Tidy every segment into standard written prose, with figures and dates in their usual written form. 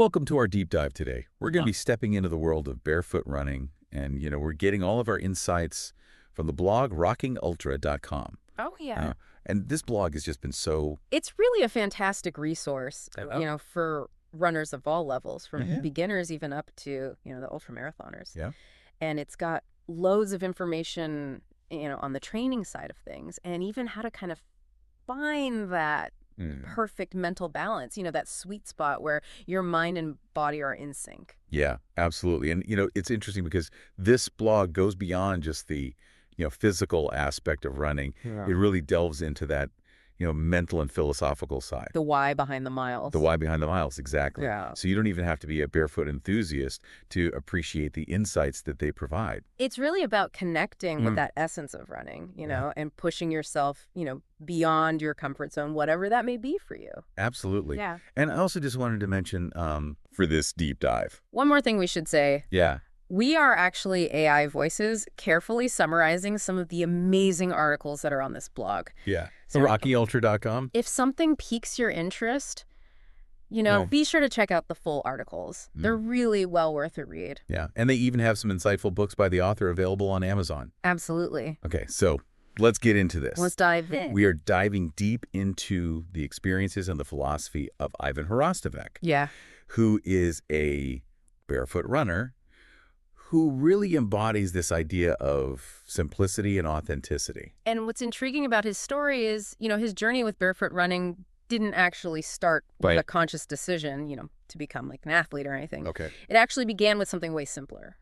Welcome to our deep dive today. We're going to be stepping into the world of barefoot running, and we're getting all of our insights from the blog rockingultra.com. Oh, yeah. And this blog has just been so... It's really a fantastic resource, for runners of all levels, from beginners even up to, the ultramarathoners. Yeah. And it's got loads of information, on the training side of things, and even how to kind of find that perfect mental balance, that sweet spot where your mind and body are in sync. Yeah, absolutely. And, it's interesting because this blog goes beyond just the, physical aspect of running. Yeah. It really delves into that, mental and philosophical side. The why behind the miles. The why behind the miles, exactly. Yeah. So you don't even have to be a barefoot enthusiast to appreciate the insights that they provide. It's really about connecting with that essence of running, and pushing yourself, beyond your comfort zone, whatever that may be for you. Absolutely. Yeah. And I also just wanted to mention for this deep dive. One more thing we should say. Yeah. We are actually AI voices carefully summarizing some of the amazing articles that are on this blog. Yeah. So RockyUltra.com. if something piques your interest, be sure to check out the full articles. They're really well worth a read. Yeah. And they even have some insightful books by the author available on Amazon. Absolutely. Okay, so let's get into this. Let's dive in. We are diving deep into the experiences and the philosophy of Ivan Hrastovec. Yeah. Who is a barefoot runner who really embodies this idea of simplicity and authenticity. And what's intriguing about his story is, his journey with barefoot running didn't actually start with a conscious decision, to become like an athlete or anything. Okay. It actually began with something way simpler.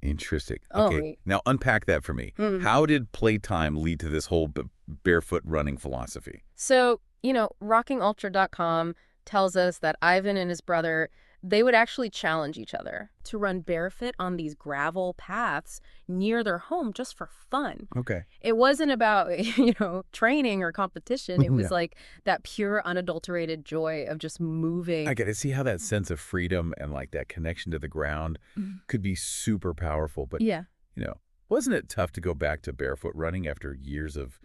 Interesting. Oh, okay. right. Now unpack that for me. How did playtime lead to this whole barefoot running philosophy? So, rockingultra.com tells us that Ivan and his brother, they would actually challenge each other to run barefoot on these gravel paths near their home just for fun. Okay. It wasn't about, training or competition. It was like that pure, unadulterated joy of just moving. I get to see how that sense of freedom and like that connection to the ground could be super powerful. But, wasn't it tough to go back to barefoot running after years of,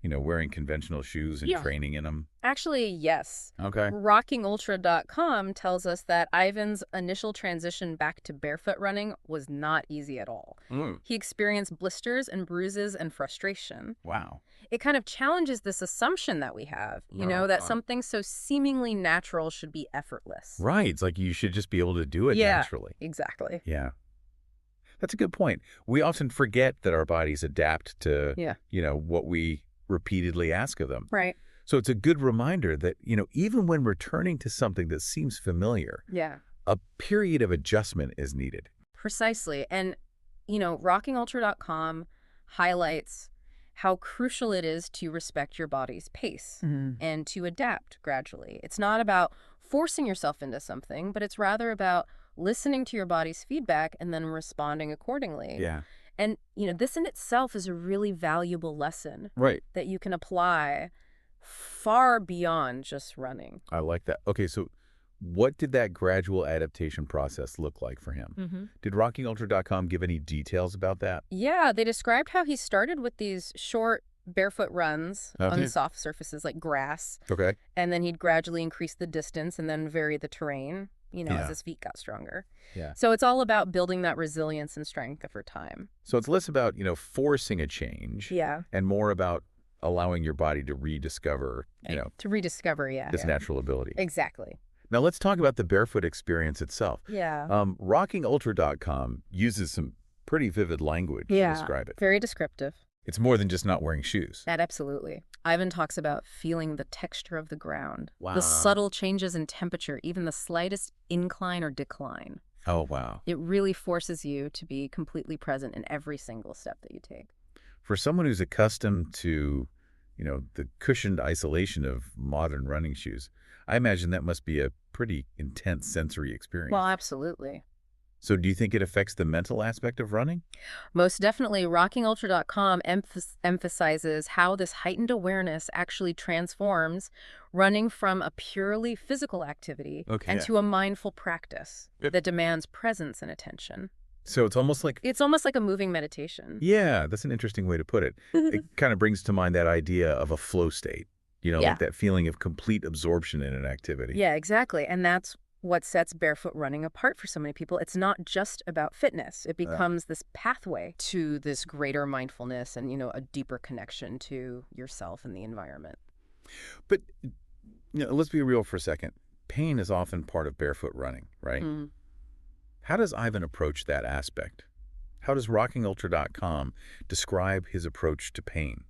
wearing conventional shoes and training in them? Actually, yes. Okay. RockingUltra.com tells us that Ivan's initial transition back to barefoot running was not easy at all. He experienced blisters and bruises and frustration. Wow. It kind of challenges this assumption that we have, that something so seemingly natural should be effortless. Right. It's like you should just be able to do it naturally. Exactly. Yeah. That's a good point. We often forget that our bodies adapt to, what we repeatedly ask of them. Right. So it's a good reminder that, even when returning to something that seems familiar, a period of adjustment is needed. Precisely. And, rockingultra.com highlights how crucial it is to respect your body's pace and to adapt gradually. It's not about forcing yourself into something, but it's rather about listening to your body's feedback and then responding accordingly. Yeah. And, this in itself is a really valuable lesson. Right. That you can apply far beyond just running. I like that. Okay, so what did that gradual adaptation process look like for him? Did RockingUltra.com give any details about that? Yeah, they described how he started with these short barefoot runs on soft surfaces like grass. Okay. And then he'd gradually increase the distance and then vary the terrain, as his feet got stronger. Yeah. So it's all about building that resilience and strength over time. So it's less about, forcing a change. Yeah. And more about allowing your body to rediscover, this natural ability. Exactly. Now let's talk about the barefoot experience itself. Yeah. RockingUltra.com uses some pretty vivid language to describe it. Very descriptive. It's more than just not wearing shoes. That absolutely. Ivan talks about feeling the texture of the ground. Wow. The subtle changes in temperature, even the slightest incline or decline. Oh, wow. It really forces you to be completely present in every single step that you take. For someone who's accustomed to, the cushioned isolation of modern running shoes, I imagine that must be a pretty intense sensory experience. Well, absolutely. So do you think it affects the mental aspect of running? Most definitely. RockingUltra.com emphasizes how this heightened awareness actually transforms running from a purely physical activity to a mindful practice that demands presence and attention. So it's almost like... It's almost like a moving meditation. Yeah, that's an interesting way to put it. It kind of brings to mind that idea of a flow state, like that feeling of complete absorption in an activity. Yeah, exactly. And that's what sets barefoot running apart for so many people. It's not just about fitness. It becomes this pathway to this greater mindfulness and, a deeper connection to yourself and the environment. But, let's be real for a second. Pain is often part of barefoot running, right? Mm. How does Ivan approach that aspect? How does rockingultra.com describe his approach to pain?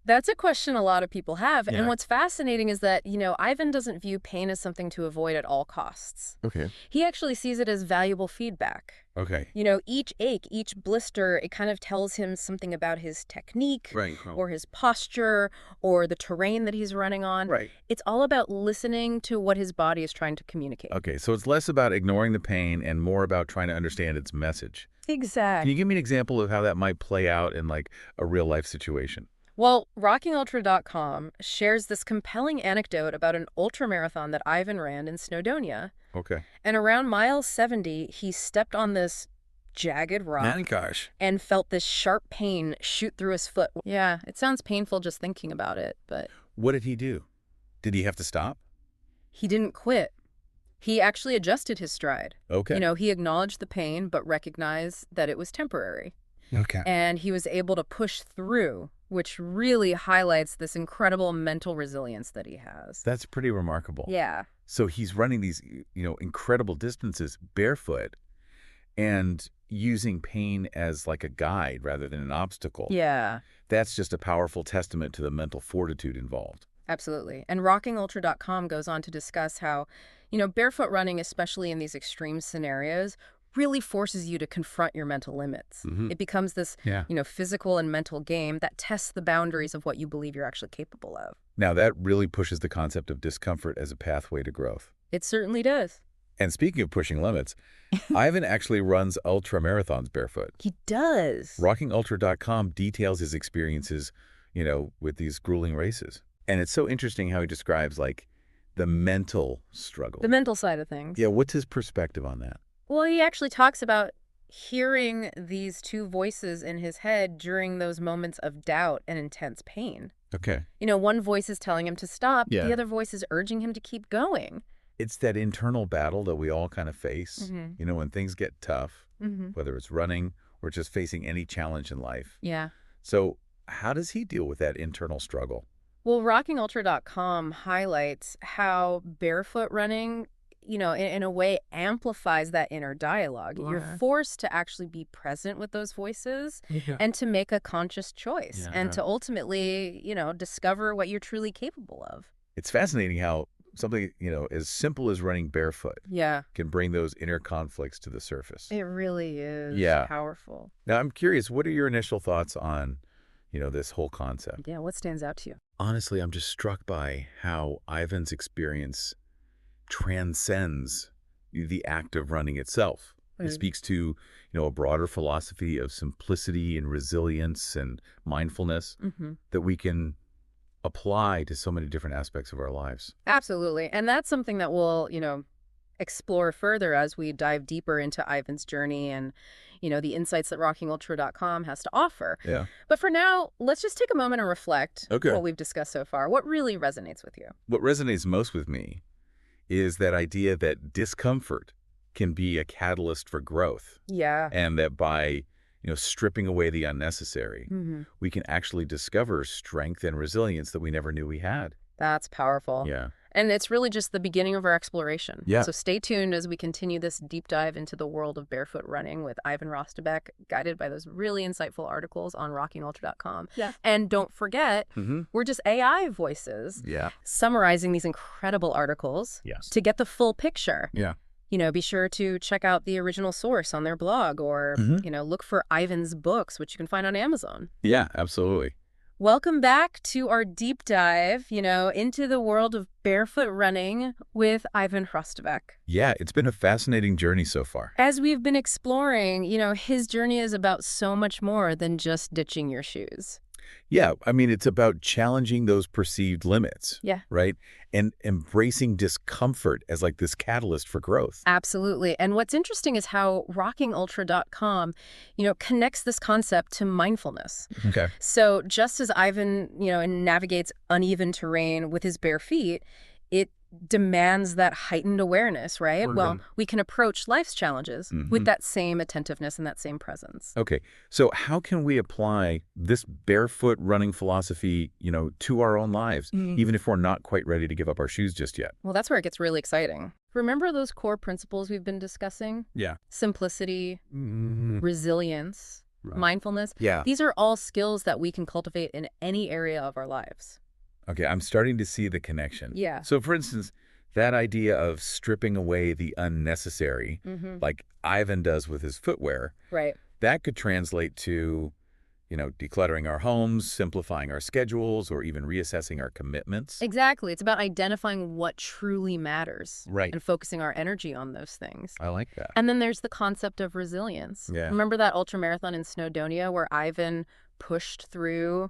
That's a question a lot of people have. Yeah. And what's fascinating is that, Ivan doesn't view pain as something to avoid at all costs. Okay. He actually sees it as valuable feedback. Okay. Each ache, each blister, it kind of tells him something about his technique, Right. or his posture, or the terrain that he's running on. Right. It's all about listening to what his body is trying to communicate. Okay, so it's less about ignoring the pain and more about trying to understand its message. Exactly. Can you give me an example of how that might play out in like a real life situation? Well, rockingultra.com shares this compelling anecdote about an ultramarathon that Ivan ran in Snowdonia. Okay. And around mile 70, he stepped on this jagged rock Gosh. and felt this sharp pain shoot through his foot. Yeah, it sounds painful just thinking about it, but What did he do? Did he have to stop? he didn't quit. He actually adjusted his stride. Okay. He acknowledged the pain, but recognized that it was temporary. Okay. And he was able to push through, which really highlights this incredible mental resilience that he has. That's pretty remarkable. Yeah. So he's running these, incredible distances barefoot and using pain as like a guide rather than an obstacle. Yeah. That's just a powerful testament to the mental fortitude involved. Absolutely. And rockingultra.com goes on to discuss how, barefoot running, especially in these extreme scenarios, really forces you to confront your mental limits. Mm-hmm. It becomes this, Yeah. Physical and mental game that tests the boundaries of what you believe you're actually capable of. Now, that really pushes the concept of discomfort as a pathway to growth. It certainly does. And speaking of pushing limits, Ivan actually runs ultramarathons barefoot. He does. rockingultra.com details his experiences, with these grueling races. And it's so interesting how he describes, like, the mental struggle. The mental side of things. Yeah, what's his perspective on that? Well, he actually talks about hearing these two voices in his head during those moments of doubt and intense pain. Okay. One voice is telling him to stop, Yeah. the other voice is urging him to keep going. It's that internal battle that we all kind of face, Mm-hmm. when things get tough, Mm-hmm. whether it's running or just facing any challenge in life. Yeah. So how does he deal with that internal struggle? Well, rockingultra.com highlights how barefoot running, in a way amplifies that inner dialogue. You're Right. forced to actually be present with those voices and to make a conscious choice and to ultimately, discover what you're truly capable of. It's fascinating how something, as simple as running barefoot Yeah, can bring those inner conflicts to the surface. it really is Yeah. powerful. Now, I'm curious, what are your initial thoughts on, this whole concept? Yeah, what stands out to you? Honestly, I'm just struck by how Ivan's experience transcends the act of running itself. It speaks to, a broader philosophy of simplicity and resilience and mindfulness Mm-hmm. that we can apply to so many different aspects of our lives. Absolutely. And that's something that we'll, explore further as we dive deeper into Ivan's journey and, the insights that rockingultra.com has to offer. Yeah. But for now, let's just take a moment and reflect Okay. what we've discussed so far. What really resonates with you? What resonates most with me is that idea that discomfort can be a catalyst for growth, Yeah. and that by, stripping away the unnecessary, Mm-hmm. we can actually discover strength and resilience that we never knew we had. That's powerful. Yeah. And it's really just the beginning of our exploration. Yeah. So stay tuned as we continue this deep dive into the world of barefoot running with Ivan Hrastovec, guided by those really insightful articles on rockingultra.com. Yeah. And don't forget, Mm-hmm. we're just AI voices Yeah. summarizing these incredible articles Yes. to get the full picture. Yeah. Be sure to check out the original source on their blog or, look for Ivan's books, which you can find on Amazon. Yeah, absolutely. Welcome back to our deep dive, into the world of barefoot running with Ivan Hrastovec. Yeah, it's been a fascinating journey so far. As we've been exploring, his journey is about so much more than just ditching your shoes. Yeah, I mean, it's about challenging those perceived limits. Yeah. Right? And embracing discomfort as like this catalyst for growth. Absolutely. And what's interesting is how rockingultra.com, connects this concept to mindfulness. Okay. So just as Ivan, navigates uneven terrain with his bare feet, it demands that heightened awareness, right? Well, we can approach life's challenges with that same attentiveness and that same presence. Okay, so how can we apply this barefoot running philosophy, to our own lives, even if we're not quite ready to give up our shoes just yet? Well, that's where it gets really exciting. Remember those core principles we've been discussing? Yeah. Simplicity, resilience, mindfulness. Yeah. These are all skills that we can cultivate in any area of our lives. Okay, I'm starting to see the connection. Yeah. So, for instance, that idea of stripping away the unnecessary, like Ivan does with his footwear, right? That could translate to, decluttering our homes, simplifying our schedules, or even reassessing our commitments. Exactly. It's about identifying what truly matters. Right. And focusing our energy on those things. I like that. And then there's the concept of resilience. Yeah. Remember that ultramarathon in Snowdonia where Ivan pushed through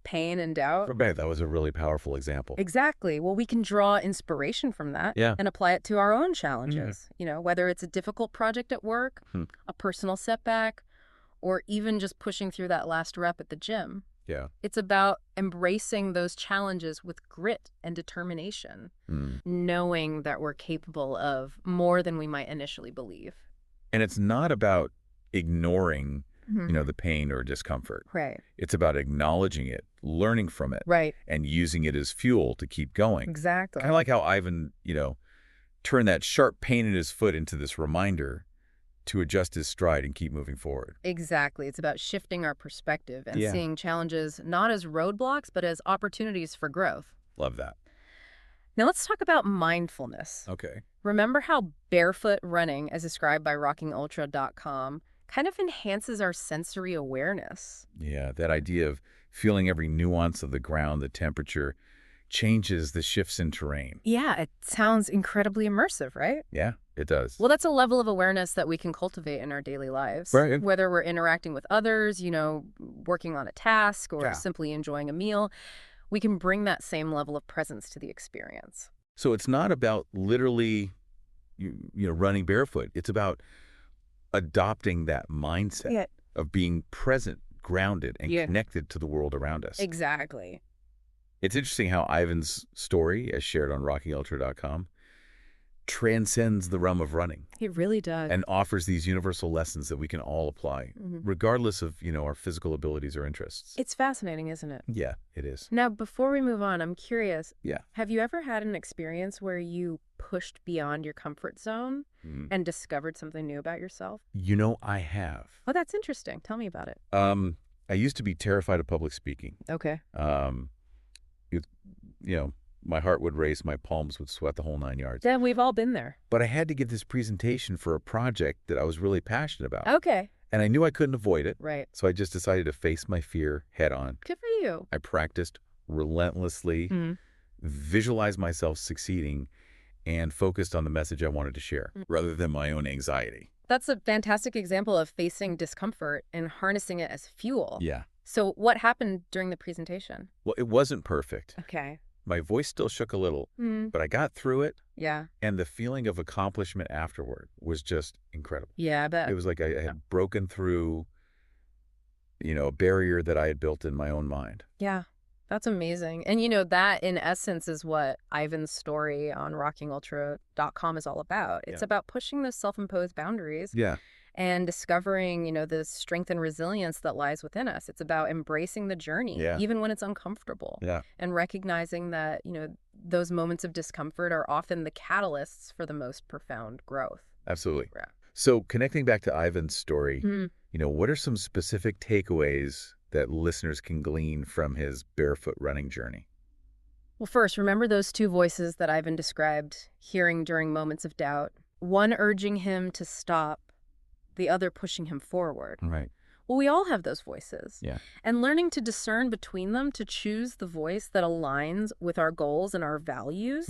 pain and doubt? That was a really powerful example. Exactly. Well, we can draw inspiration from that and apply it to our own challenges. Whether it's a difficult project at work, a personal setback, or even just pushing through that last rep at the gym. Yeah. It's about embracing those challenges with grit and determination, knowing that we're capable of more than we might initially believe. And it's not about ignoring the pain or discomfort. Right. It's about acknowledging it, learning from it, right, and using it as fuel to keep going. Exactly. Kind of like how Ivan, turned that sharp pain in his foot into this reminder to adjust his stride and keep moving forward. Exactly. It's about shifting our perspective and seeing challenges not as roadblocks, but as opportunities for growth. Love that. Now let's talk about mindfulness. Okay. Remember how barefoot running, as described by rockingultra.com, kind of enhances our sensory awareness. Yeah, that idea of feeling every nuance of the ground, the temperature, changes the shifts in terrain. Yeah, it sounds incredibly immersive, right? Yeah, it does. Well, that's a level of awareness that we can cultivate in our daily lives. Right. Whether we're interacting with others, working on a task, or simply enjoying a meal, we can bring that same level of presence to the experience. So it's not about literally, running barefoot. It's about adopting that mindset of being present, grounded, and connected to the world around us. Exactly. It's interesting how Ivan's story, as shared on rockingultra.com, transcends the realm of running. It really does. And offers these universal lessons that we can all apply, regardless of, our physical abilities or interests. It's fascinating, isn't it? Yeah, it is. Now, before we move on, I'm curious. Yeah. Have you ever had an experience where you pushed beyond your comfort zone and discovered something new about yourself? I have. Oh, that's interesting. Tell me about it. I used to be terrified of public speaking. Okay. My heart would race, my palms would sweat, the whole 9 yards. Yeah, we've all been there. But I had to give this presentation for a project that I was really passionate about. Okay. And I knew I couldn't avoid it. Right. So I just decided to face my fear head on. Good for you. I practiced relentlessly, visualized myself succeeding, and focused on the message I wanted to share, rather than my own anxiety. That's a fantastic example of facing discomfort and harnessing it as fuel. Yeah. So what happened during the presentation? Well, it wasn't perfect. Okay. My voice still shook a little, but I got through it. Yeah. And the feeling of accomplishment afterward was just incredible. Yeah, I bet. It was like I had broken through, a barrier that I had built in my own mind. Yeah, that's amazing. And that in essence is what Ivan's story on rockingultra.com is all about. It's about pushing those self-imposed boundaries. Yeah. And discovering, the strength and resilience that lies within us. It's about embracing the journey, even when it's uncomfortable. Yeah. And recognizing that, those moments of discomfort are often the catalysts for the most profound growth. Absolutely. Yeah. So connecting back to Ivan's story, what are some specific takeaways that listeners can glean from his barefoot running journey? Well, first, remember those two voices that Ivan described, hearing during moments of doubt. One urging him to stop, the other pushing him forward. Right. Well, we all have those voices. Yeah. And learning to discern between them to choose the voice that aligns with our goals and our values,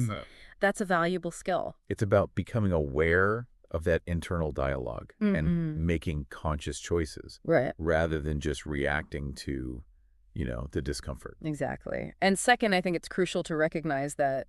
that's a valuable skill. It's about becoming aware of that internal dialogue and making conscious choices. Right. Rather than just reacting to, the discomfort. Exactly. And second, I think it's crucial to recognize that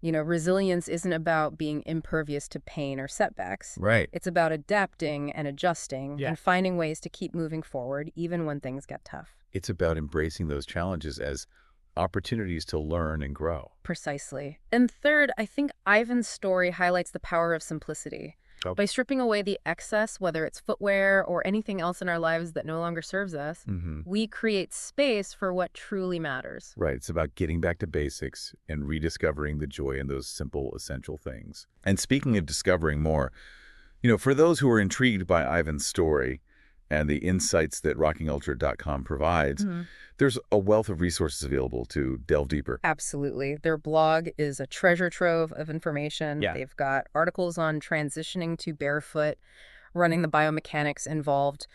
resilience isn't about being impervious to pain or setbacks. Right. It's about adapting and adjusting and finding ways to keep moving forward even when things get tough. It's about embracing those challenges as opportunities to learn and grow. Precisely. And third, I think Ivan's story highlights the power of simplicity. Oh. By stripping away the excess, whether it's footwear or anything else in our lives that no longer serves us, we create space for what truly matters. Right. It's about getting back to basics and rediscovering the joy in those simple, essential things. And speaking of discovering more, for those who are intrigued by Ivan's story and the insights that rockingultra.com provides, there's a wealth of resources available to delve deeper. Absolutely. Their blog is a treasure trove of information. Yeah. They've got articles on transitioning to barefoot, running the biomechanics involved,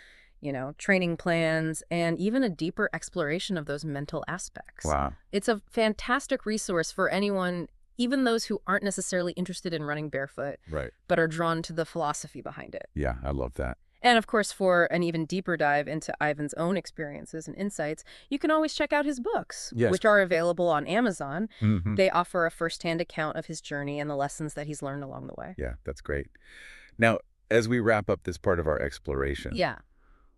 training plans, and even a deeper exploration of those mental aspects. Wow. It's a fantastic resource for anyone, even those who aren't necessarily interested in running barefoot, Right. but are drawn to the philosophy behind it. Yeah, I love that. And of course, for an even deeper dive into Ivan's own experiences and insights, you can always check out his books, which are available on Amazon. They offer a firsthand account of his journey and the lessons that he's learned along the way. Yeah, that's great. Now, as we wrap up this part of our exploration,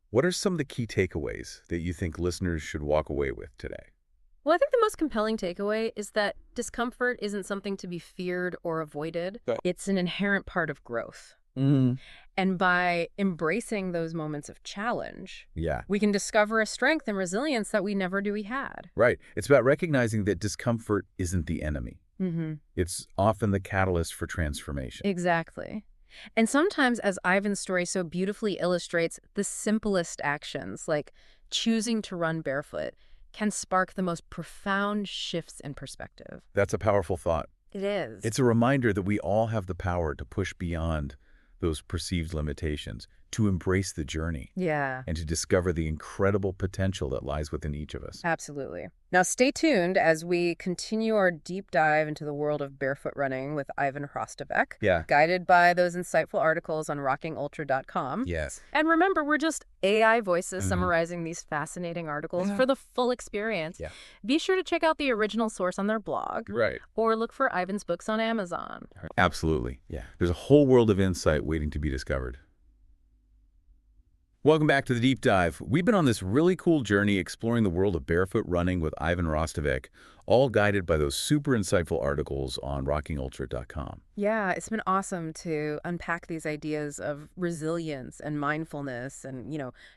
what are some of the key takeaways that you think listeners should walk away with today? Well, I think the most compelling takeaway is that discomfort isn't something to be feared or avoided. It's an inherent part of growth. And by embracing those moments of challenge, we can discover a strength and resilience that we never knew we had. Right. It's about recognizing that discomfort isn't the enemy. It's often the catalyst for transformation. Exactly. And sometimes, as Ivan's story so beautifully illustrates, the simplest actions, like choosing to run barefoot, can spark the most profound shifts in perspective. That's a powerful thought. It is. It's a reminder that we all have the power to push beyond those perceived limitations, to embrace the journey. And to discover the incredible potential that lies within each of us. Absolutely. Now stay tuned as we continue our deep dive into the world of barefoot running with Ivan Hrastovec, guided by those insightful articles on rockingultra.com. And remember, we're just AI voices summarizing these fascinating articles for the full experience. Be sure to check out the original source on their blog. Or look for Ivan's books on Amazon. Absolutely. There's a whole world of insight waiting to be discovered. Welcome back to the Deep Dive. We've been on this really cool journey exploring the world of barefoot running with Ivan Hrastovec, all guided by those super insightful articles on rockingultra.com. Yeah, it's been awesome to unpack these ideas of resilience and mindfulness and,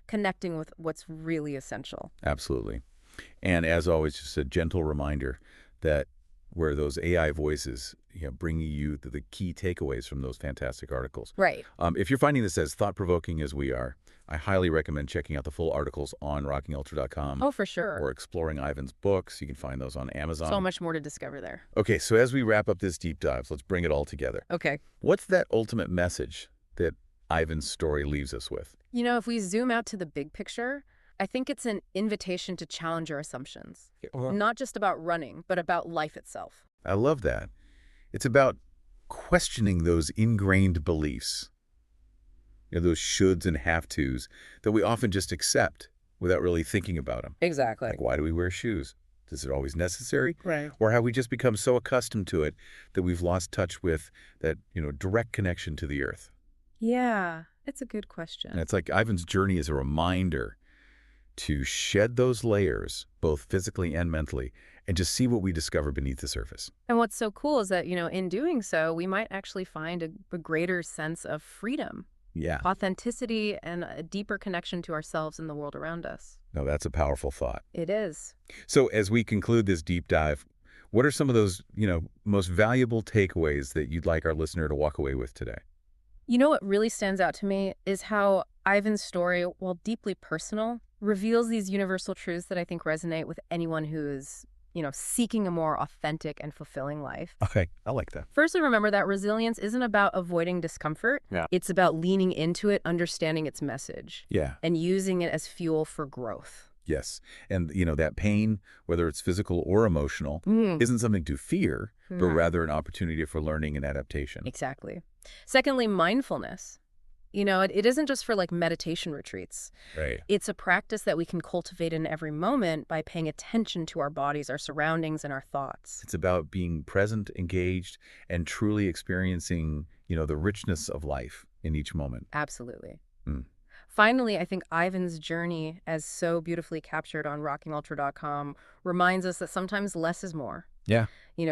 connecting with what's really essential. Absolutely. And as always, just a gentle reminder that where those AI voices, bringing you the key takeaways from those fantastic articles. If you're finding this as thought-provoking as we are, I highly recommend checking out the full articles on rockingultra.com. Oh, for sure. Or exploring Ivan's books. You can find those on Amazon. So much more to discover there. Okay, so as we wrap up this deep dive, let's bring it all together. Okay. What's that ultimate message that Ivan's story leaves us with? If we zoom out to the big picture, I think it's an invitation to challenge our assumptions. Not just about running, but about life itself. I love that. It's about questioning those ingrained beliefs. Those shoulds and have-tos that we often just accept without really thinking about them. Exactly. Like, why do we wear shoes? Is it always necessary? Right. Or have we just become so accustomed to it that we've lost touch with that, direct connection to the earth? Yeah, it's a good question. And it's like Ivan's journey is a reminder to shed those layers, both physically and mentally, and just see what we discover beneath the surface. And what's so cool is that, in doing so, we might actually find a greater sense of freedom. Authenticity and a deeper connection to ourselves and the world around us. No, that's a powerful thought. It is. So as we conclude this deep dive, what are some of those, most valuable takeaways that you'd like our listener to walk away with today? What really stands out to me is how Ivan's story, while deeply personal, reveals these universal truths that I think resonate with anyone who is seeking a more authentic and fulfilling life. Okay, I like that. Firstly, remember that resilience isn't about avoiding discomfort. It's about leaning into it, understanding its message. And using it as fuel for growth. Yes. And, that pain, whether it's physical or emotional, isn't something to fear, but rather an opportunity for learning and adaptation. Exactly. Secondly, mindfulness. It isn't just for meditation retreats. It's a practice that we can cultivate in every moment by paying attention to our bodies, our surroundings, and our thoughts. It's about being present, engaged, and truly experiencing, the richness of life in each moment. Absolutely. Finally, I think Ivan's journey, as so beautifully captured on rockingultra.com, reminds us that sometimes less is more. Yeah.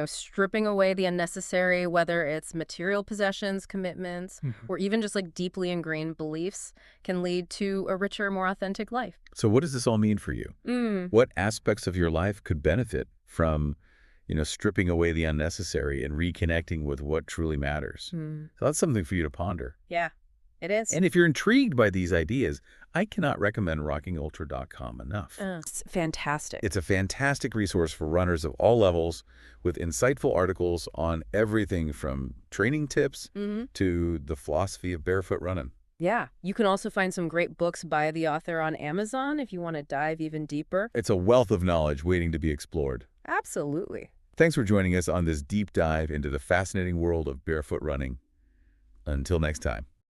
Stripping away the unnecessary, whether it's material possessions, commitments, or even just like deeply ingrained beliefs, can lead to a richer, more authentic life. So what does this all mean for you? What aspects of your life could benefit from, stripping away the unnecessary and reconnecting with what truly matters? So that's something for you to ponder. Yeah, it is. And if you're intrigued by these ideas, I cannot recommend rockingultra.com enough. It's fantastic. It's a fantastic resource for runners of all levels with insightful articles on everything from training tips to the philosophy of barefoot running. Yeah. You can also find some great books by the author on Amazon if you want to dive even deeper. It's a wealth of knowledge waiting to be explored. Absolutely. Thanks for joining us on this deep dive into the fascinating world of barefoot running. Until next time.